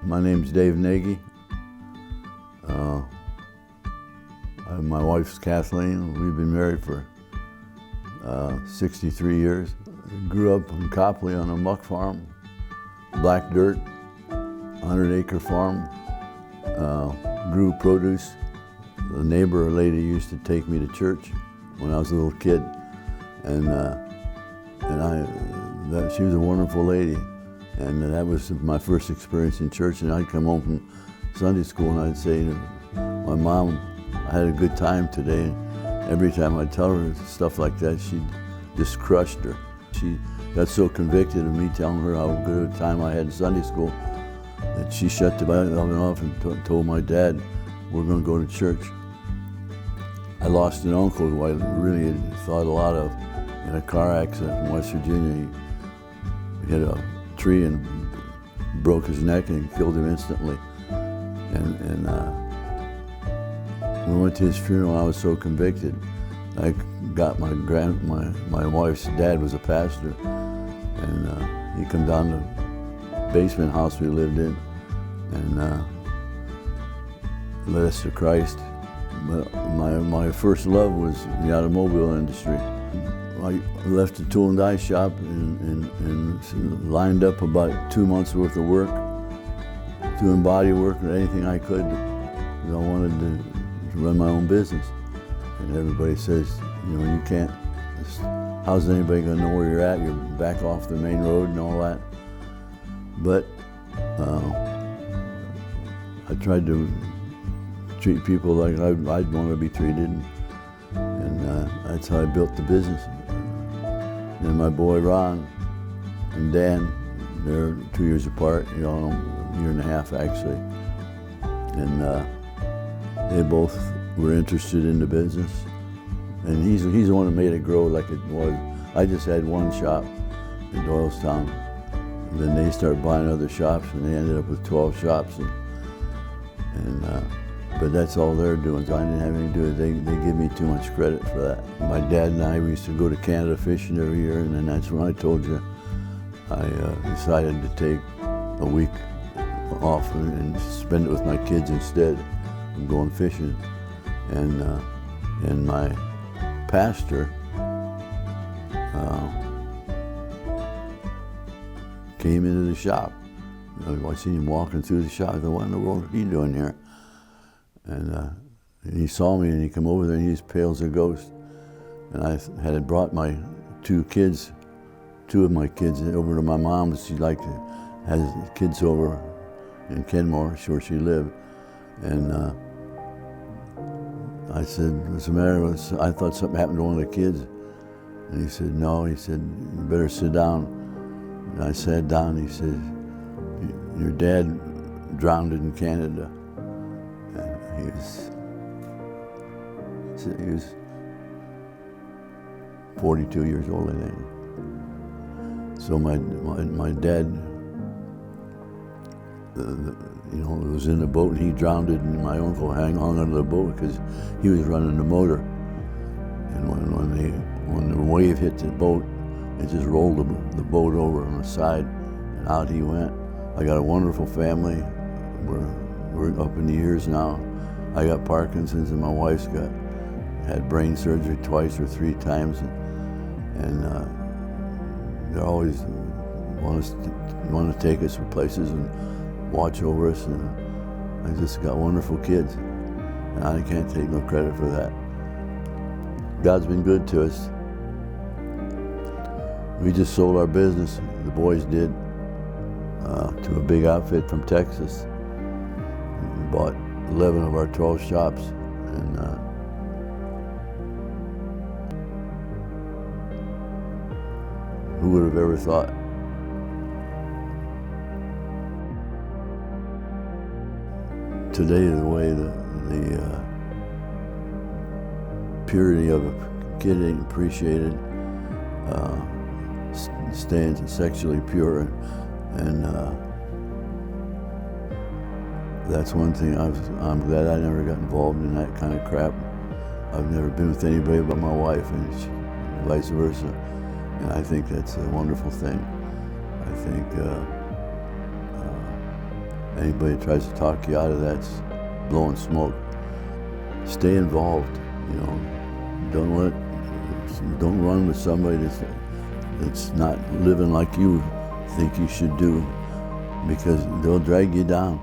My name's Dave Nagy. My wife's Kathleen. We've been married for 63 years. Grew up in Copley on a muck farm, black dirt, 100-acre farm. Grew produce. The neighbor lady used to take me to church when I was a little kid, and she was a wonderful lady. And that was my first experience in church. And I'd come home from Sunday school and I'd say to my mom, I had a good time today. And every time I'd tell her stuff like that, she just crushed her. She got so convicted of me telling her how good a time I had in Sunday school that she shut the oven off and told my dad, we're going to go to church. I lost an uncle who I really had thought a lot of in a car accident in West Virginia. He hit a tree and broke his neck and killed him instantly. And when we went to his funeral, I was so convicted. I got my wife's dad was a pastor, and he come down to the basement house we lived in and led us to Christ. But my first love was the automobile industry. I left the tool and die shop and lined up about 2 months worth of work, doing body work or anything I could. I wanted to run my own business. And everybody says, you can't, how's anybody gonna know where you're at? You're back off the main road and all that. But I tried to treat people like I'd want to be treated, and that's how I built the business. And my boy Ron and Dan, they're 2 years apart, a year and a half actually. And they both were interested in the business. And he's the one that made it grow like it was. I just had one shop in Doylestown. And then they started buying other shops, and they ended up with 12 shops. But that's all they're doing, so I didn't have anything to do with it. They give me too much credit for that. My dad and I, we used to go to Canada fishing every year, and then that's when I told you I decided to take a week off and spend it with my kids instead of going fishing. And my pastor came into the shop. I seen him walking through the shop. I thought, what in the world are you doing here? And he saw me and he came over there and he was pale as a ghost. And I had brought my two of my kids over to my mom's. She liked to have kids over in Kenmore, where she lived. And I said, what's the matter? I thought something happened to one of the kids. And he said, no. He said, you better sit down. And I sat down. He said, your dad drowned in Canada. He was 42 years old, I think. So my dad, was in the boat and he drowned, and my uncle hung onto the boat because he was running the motor. And when the wave hit the boat, it just rolled the boat over on the side, and out he went. I got a wonderful family. We're up in the years now. I got Parkinson's, and my wife's had brain surgery twice or 3 times, and they always want to take us to places and watch over us, and I just got wonderful kids, and I can't take no credit for that. God's been good to us. We just sold our business, the boys did, to a big outfit from Texas. We bought 11 of our 12 shops, and who would have ever thought? Today, the way the purity of a kid ain't appreciated, staying sexually pure, and that's one thing I'm glad I never got involved in that kind of crap. I've never been with anybody but my wife, and vice versa. And I think that's a wonderful thing. I think Anybody that tries to talk you out of that's blowing smoke. Stay involved, you know. Don't run with somebody that's not living like you think you should do, because they'll drag you down.